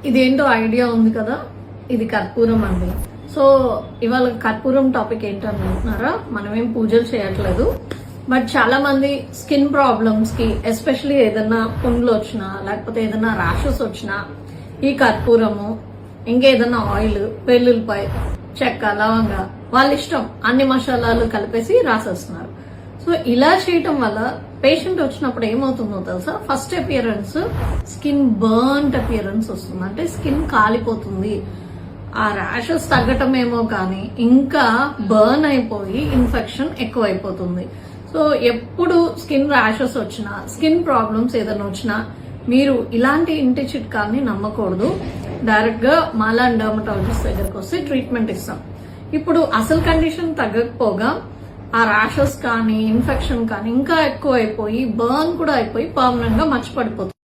ఇదేంటో ఐడియా ఉంది కదా, ఇది కర్పూరం అండి. సో ఇవాళ కర్పూరం టాపిక్ ఏంటనుకుంటున్నారా? మనమేం పూజలు చేయట్లేదు, బట్ చాలా మంది స్కిన్ ప్రాబ్లమ్స్ కి, ఎస్పెషలీ ఏదైనా పుండ్లు వచ్చినా లేకపోతే ఏదైనా ర్యాషెస్ వచ్చినా ఈ కర్పూరము, ఇంకేదైనా ఆయిల్, వెల్లుల్లిపాయ, చెక్క, లవంగ, వాళ్ళ ఇష్టం అన్ని మసాలాలు కలిపేసి రాసేస్తున్నారు. సో ఇలా చేయటం వల్ల పేషెంట్ వచ్చినప్పుడు ఏమవుతుందో తెలుసా? First appearance skin burnt appearance వస్తుంది, అంటే స్కిన్ కాలిపోతుంది. ఆ ర్యాషెస్ తగ్గటం ఏమో కానీ ఇంకా బర్న్ అయిపోయి ఇన్ఫెక్షన్ ఎక్కువైపోతుంది. సో ఎప్పుడు స్కిన్ ర్యాషెస్ వచ్చినా, స్కిన్ ప్రాబ్లమ్స్ ఏదైనా వచ్చినా మీరు ఇలాంటి ఇంటి చిట్కాల్ని నమ్మకూడదు. డైరెక్ట్ గా మాలాన్ డర్మటాలజిస్ట్ దగ్గరకు వస్తే ట్రీట్మెంట్ ఇస్తాం. ఇప్పుడు అసలు కండిషన్ తగ్గకపోగా ఆ ర్యాషెస్ కానీ ఇన్ఫెక్షన్ కానీ ఇంకా ఎక్కువ అయిపోయి బర్న్ కూడా అయిపోయి పర్మనెంట్ గా మర్చిపడిపోతుంది.